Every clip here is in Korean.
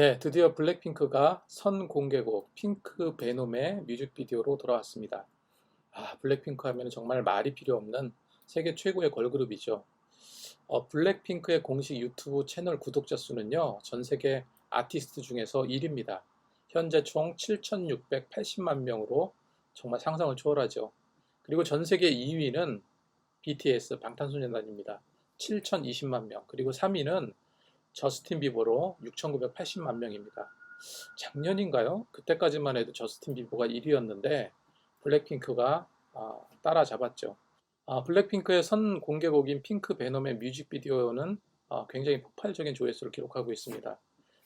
예, 드디어 블랙핑크가 선공개곡 핑크 베놈의 뮤직비디오로 돌아왔습니다. 블랙핑크 하면 정말 말이 필요 없는 세계 최고의 걸그룹이죠. 블랙핑크의 공식 유튜브 채널 구독자 수는요, 전 세계 아티스트 중에서 1위입니다. 현재 총 7,680만 명으로 정말 상상을 초월하죠. 그리고 전 세계 2위는 BTS 방탄소년단입니다. 7,020만 명. 그리고 3위는 저스틴 비버로 6,980만 명입니다. 작년인가요? 그때까지만 해도 저스틴 비버가 1위였는데 블랙핑크가 따라잡았죠. 블랙핑크의 선 공개곡인 핑크 베놈의 뮤직비디오는 굉장히 폭발적인 조회수를 기록하고 있습니다.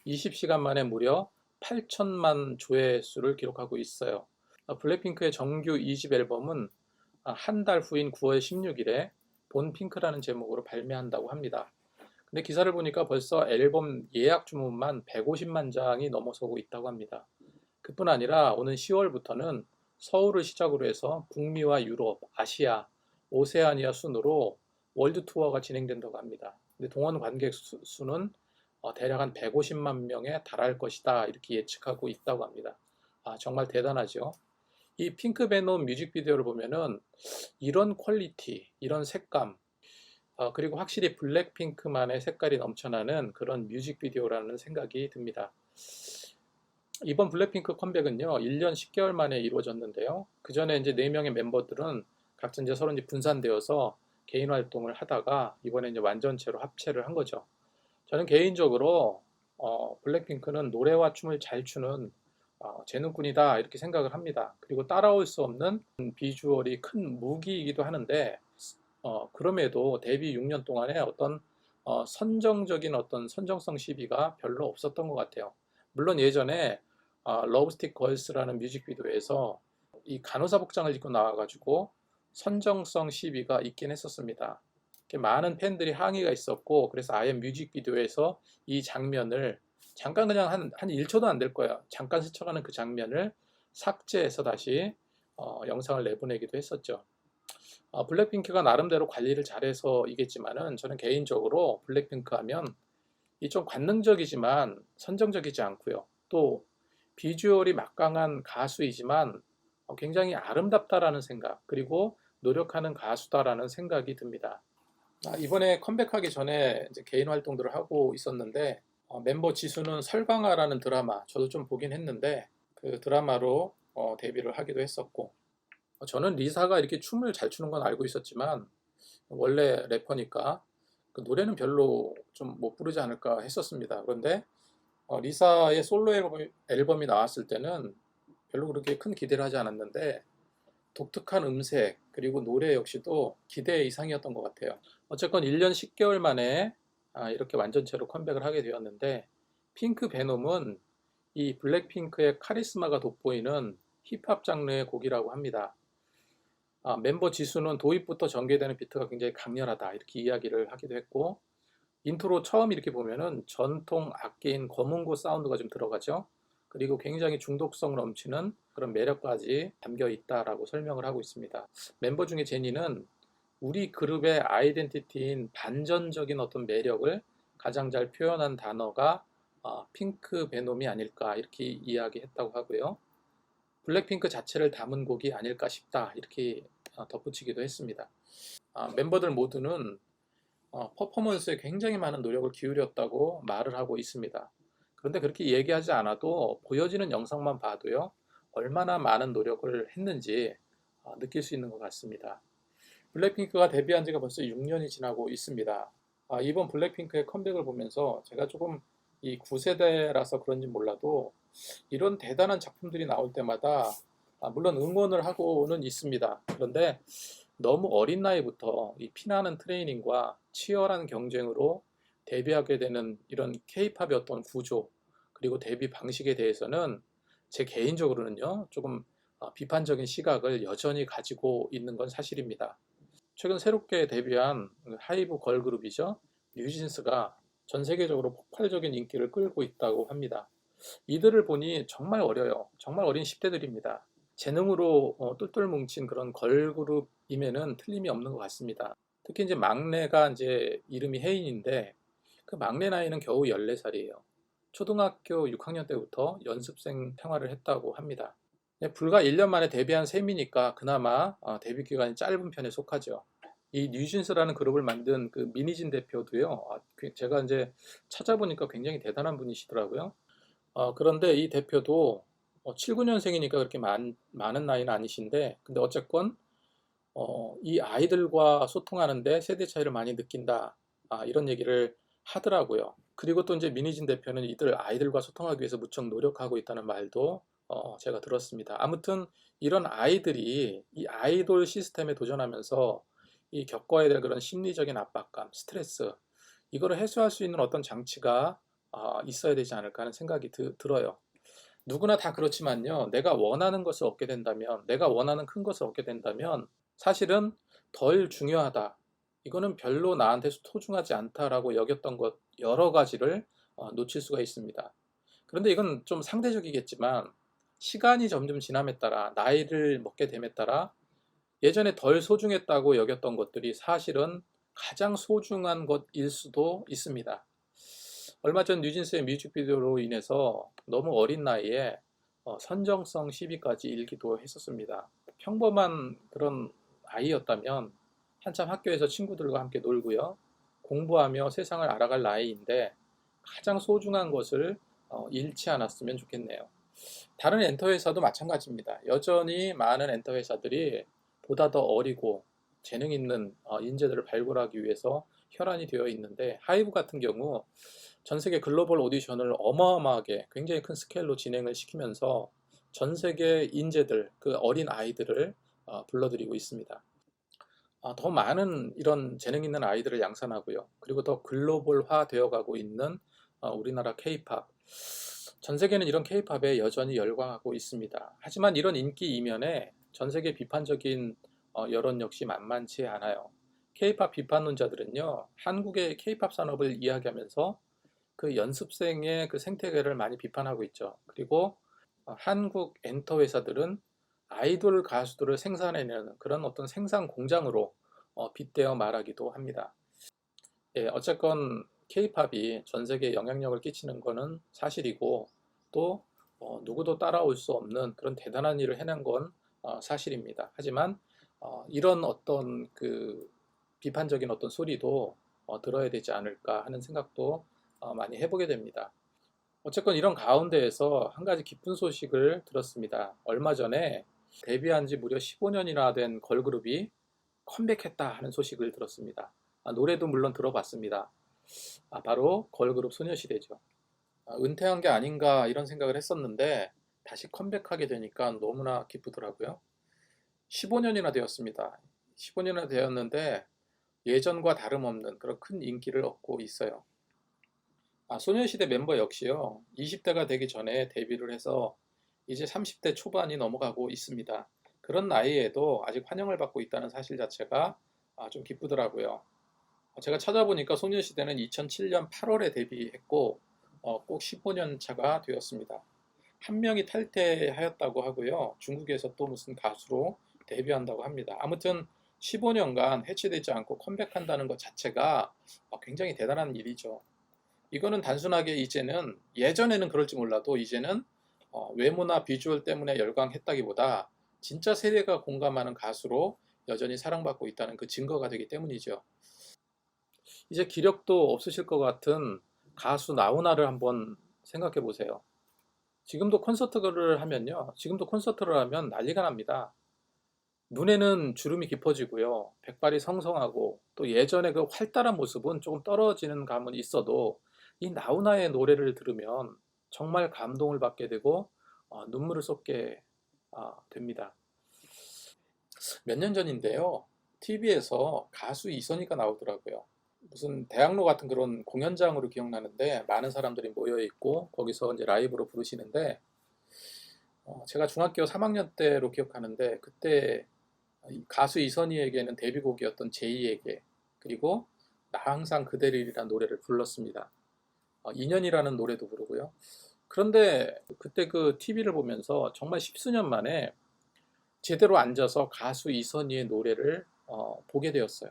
20시간 만에 무려 8천만 조회수를 기록하고 있어요. 블랙핑크의 정규 2집 앨범은 한 달 후인 9월 16일에 본 핑크라는 제목으로 발매한다고 합니다. 근데 기사를 보니까 벌써 앨범 예약 주문만 150만 장이 넘어서고 있다고 합니다. 그뿐 아니라 오는 10월부터는 서울을 시작으로 해서 북미와 유럽, 아시아, 오세아니아 순으로 월드 투어가 진행된다고 합니다. 근데 동원 관객 수는 대략 한 150만 명에 달할 것이다 이렇게 예측하고 있다고 합니다. 정말 대단하죠. 이 핑크 베놈 뮤직비디오를 보면은 이런 퀄리티, 이런 색감, 그리고 확실히 블랙핑크만의 색깔이 넘쳐나는 그런 뮤직비디오라는 생각이 듭니다. 이번 블랙핑크 컴백은요, 1년 10개월 만에 이루어졌는데요. 그 전에 이제 4명의 멤버들은 각자 이제 서로 이제 분산되어서 개인 활동을 하다가 이번에 이제 완전체로 합체를 한 거죠. 저는 개인적으로 블랙핑크는 노래와 춤을 잘 추는 재능꾼이다 이렇게 생각을 합니다. 그리고 따라올 수 없는 비주얼이 큰 무기이기도 하는데 그럼에도 데뷔 6년 동안에 어떤 선정적인 어떤 선정성 시비가 별로 없었던 것 같아요. 물론 예전에 러브스틱 걸스라는 뮤직비디오에서 이 간호사 복장을 입고 나와가지고 선정성 시비가 있긴 했었습니다. 많은 팬들이 항의가 있었고 그래서 아예 뮤직비디오에서 이 장면을 잠깐 그냥 한 1초도 안 될 거야. 잠깐 스쳐가는 그 장면을 삭제해서 다시 영상을 내보내기도 했었죠. 블랙핑크가 나름대로 관리를 잘해서이겠지만은 저는 개인적으로 블랙핑크 하면 이 좀 관능적이지만 선정적이지 않고요. 또 비주얼이 막강한 가수이지만 굉장히 아름답다라는 생각, 그리고 노력하는 가수다라는 생각이 듭니다. 이번에 컴백하기 전에 이제 개인 활동들을 하고 있었는데 멤버 지수는 설강아라는 드라마 저도 좀 보긴 했는데 그 드라마로 데뷔를 하기도 했었고 저는 리사가 이렇게 춤을 잘 추는 건 알고 있었지만 원래 래퍼니까 그 노래는 별로 좀 못 부르지 않을까 했었습니다. 그런데 리사의 솔로 앨범이 나왔을 때는 별로 그렇게 큰 기대를 하지 않았는데 독특한 음색 그리고 노래 역시도 기대 이상이었던 것 같아요. 어쨌건 1년 10개월 만에 이렇게 완전체로 컴백을 하게 되었는데 핑크 베놈은 이 블랙핑크의 카리스마가 돋보이는 힙합 장르의 곡이라고 합니다. 멤버 지수는 도입부터 전개되는 비트가 굉장히 강렬하다 이렇게 이야기를 하기도 했고 인트로 처음 이렇게 보면은 전통 악기인 검은고 사운드가 좀 들어가죠. 그리고 굉장히 중독성 넘치는 그런 매력까지 담겨 있다라고 설명을 하고 있습니다. 멤버 중에 제니는 우리 그룹의 아이덴티티인 반전적인 어떤 매력을 가장 잘 표현한 단어가 핑크 베놈이 아닐까 이렇게 이야기했다고 하고요. 블랙핑크 자체를 담은 곡이 아닐까 싶다 이렇게 덧붙이기도 했습니다. 멤버들 모두는 퍼포먼스에 굉장히 많은 노력을 기울였다고 말을 하고 있습니다. 그런데 그렇게 얘기하지 않아도 보여지는 영상만 봐도요, 얼마나 많은 노력을 했는지 느낄 수 있는 것 같습니다. 블랙핑크가 데뷔한 지가 벌써 6년이 지나고 있습니다. 이번 블랙핑크의 컴백을 보면서 제가 조금 이 9세대라서 그런지 몰라도 이런 대단한 작품들이 나올 때마다 물론 응원을 하고는 있습니다. 그런데 너무 어린 나이부터 이 피나는 트레이닝과 치열한 경쟁으로 데뷔하게 되는 이런 케이팝의 어떤 구조 그리고 데뷔 방식에 대해서는 제 개인적으로는요 조금 비판적인 시각을 여전히 가지고 있는 건 사실입니다. 최근 새롭게 데뷔한 하이브 걸그룹이죠. 뉴진스가 전 세계적으로 폭발적인 인기를 끌고 있다고 합니다. 이들을 보니 정말 어려요. 정말 어린 10대들입니다. 재능으로 똘똘 뭉친 그런 걸그룹임에는 틀림이 없는 것 같습니다. 특히 이제 막내가 이제 이름이 혜인인데 그 막내 나이는 겨우 14살이에요. 초등학교 6학년 때부터 연습생 생활을 했다고 합니다. 불과 1년 만에 데뷔한 셈이니까 그나마 데뷔 기간이 짧은 편에 속하죠. 이 뉴진스라는 그룹을 만든 그 미니진 대표도요. 제가 이제 찾아보니까 굉장히 대단한 분이시더라고요. 그런데 이 대표도 7, 9년생이니까 그렇게 많은 나이는 아니신데, 근데 어쨌건 이 아이들과 소통하는데 세대 차이를 많이 느낀다. 이런 얘기를 하더라고요. 그리고 또 이제 미니진 대표는 이들 아이들과 소통하기 위해서 무척 노력하고 있다는 말도 제가 들었습니다. 아무튼 이런 아이들이 이 아이돌 시스템에 도전하면서 이 겪어야 될 그런 심리적인 압박감, 스트레스, 이거를 해소할 수 있는 어떤 장치가 있어야 되지 않을까 하는 생각이 들어요. 누구나 다 그렇지만요. 내가 원하는 것을 얻게 된다면, 내가 원하는 큰 것을 얻게 된다면 사실은 덜 중요하다. 이거는 별로 나한테 소중하지 않다라고 여겼던 것 여러 가지를 놓칠 수가 있습니다. 그런데 이건 좀 상대적이겠지만 시간이 점점 지남에 따라 나이를 먹게 됨에 따라 예전에 덜 소중했다고 여겼던 것들이 사실은 가장 소중한 것일 수도 있습니다. 얼마 전 뉴진스의 뮤직비디오로 인해서 너무 어린 나이에 선정성 시비까지 일기도 했었습니다. 평범한 그런 아이였다면 한참 학교에서 친구들과 함께 놀고요. 공부하며 세상을 알아갈 나이인데 가장 소중한 것을 잃지 않았으면 좋겠네요. 다른 엔터 회사도 마찬가지입니다. 여전히 많은 엔터 회사들이 보다 더 어리고 재능 있는 인재들을 발굴하기 위해서 혈안이 되어 있는데 하이브 같은 경우 전 세계 글로벌 오디션을 어마어마하게 굉장히 큰 스케일로 진행을 시키면서 전 세계 인재들, 그 어린 아이들을 불러들이고 있습니다. 더 많은 이런 재능 있는 아이들을 양산하고요. 그리고 더 글로벌화 되어가고 있는 우리나라 케이팝. 전 세계는 이런 케이팝에 여전히 열광하고 있습니다. 하지만 이런 인기 이면에 전 세계 비판적인 여론 역시 만만치 않아요. 케이팝 비판론자들은요, 한국의 케이팝 산업을 이야기하면서 그 연습생의 그 생태계를 많이 비판하고 있죠. 그리고 한국 엔터 회사들은 아이돌 가수들을 생산해내는 그런 어떤 생산 공장으로 빗대어 말하기도 합니다. 예, 어쨌건 케이팝이 전 세계에 영향력을 끼치는 것은 사실이고 또 누구도 따라올 수 없는 그런 대단한 일을 해낸 건 사실입니다. 하지만 이런 어떤 그 비판적인 어떤 소리도 들어야 되지 않을까 하는 생각도 많이 해보게 됩니다. 어쨌건 이런 가운데에서 한 가지 기쁜 소식을 들었습니다. 얼마 전에 데뷔한 지 무려 15년이나 된 걸그룹이 컴백했다 하는 소식을 들었습니다. 노래도 물론 들어봤습니다. 바로 걸그룹 소녀시대죠. 은퇴한 게 아닌가 이런 생각을 했었는데 다시 컴백하게 되니까 너무나 기쁘더라고요. 15년이나 되었습니다. 15년이나 되었는데 예전과 다름없는 그런 큰 인기를 얻고 있어요. 소녀시대 멤버 역시요. 20대가 되기 전에 데뷔를 해서 이제 30대 초반이 넘어가고 있습니다. 그런 나이에도 아직 환영을 받고 있다는 사실 자체가 좀 기쁘더라고요. 제가 찾아보니까 소녀시대는 2007년 8월에 데뷔했고 꼭 15년 차가 되었습니다. 한 명이 탈퇴하였다고 하고요. 중국에서 또 무슨 가수로 데뷔한다고 합니다. 아무튼 15년간 해체되지 않고 컴백한다는 것 자체가 굉장히 대단한 일이죠. 이거는 단순하게 이제는 예전에는 그럴지 몰라도 이제는 외모나 비주얼 때문에 열광했다기보다 진짜 세대가 공감하는 가수로 여전히 사랑받고 있다는 그 증거가 되기 때문이죠. 이제 기력도 없으실 것 같은 가수 나훈아를 한번 생각해 보세요. 지금도 콘서트를 하면 난리가 납니다. 눈에는 주름이 깊어지고요. 백발이 성성하고 또 예전의 그 활달한 모습은 조금 떨어지는 감은 있어도 이 나훈아의 노래를 들으면 정말 감동을 받게 되고 눈물을 쏟게 됩니다. 몇 년 전인데요. TV에서 가수 이선희가 나오더라고요. 무슨 대학로 같은 그런 공연장으로 기억나는데 많은 사람들이 모여 있고 거기서 이제 라이브로 부르시는데 제가 중학교 3학년 때로 기억하는데 그때 가수 이선희에게는 데뷔곡이었던 제이에게 그리고 나 항상 그대를이라는 노래를 불렀습니다. 인연이라는 노래도 부르고요. 그런데 그때 그 TV를 보면서 정말 십수년 만에 제대로 앉아서 가수 이선희의 노래를 보게 되었어요.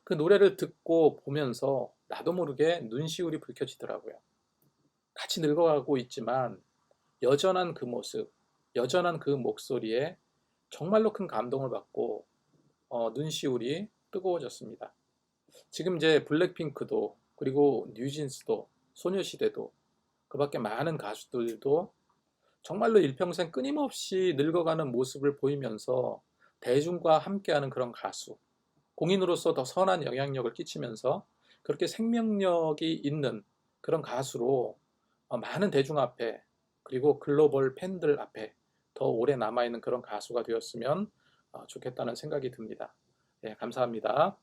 그 노래를 듣고 보면서 나도 모르게 눈시울이 붉혀지더라고요. 같이 늙어가고 있지만 여전한 그 모습, 여전한 그 목소리에 정말로 큰 감동을 받고 눈시울이 뜨거워졌습니다. 지금 이제 블랙핑크도 그리고 뉴진스도 소녀시대도 그 밖에 많은 가수들도 정말로 일평생 끊임없이 늙어가는 모습을 보이면서 대중과 함께하는 그런 가수, 공인으로서 더 선한 영향력을 끼치면서 그렇게 생명력이 있는 그런 가수로 많은 대중 앞에 그리고 글로벌 팬들 앞에 더 오래 남아있는 그런 가수가 되었으면 좋겠다는 생각이 듭니다. 예, 감사합니다.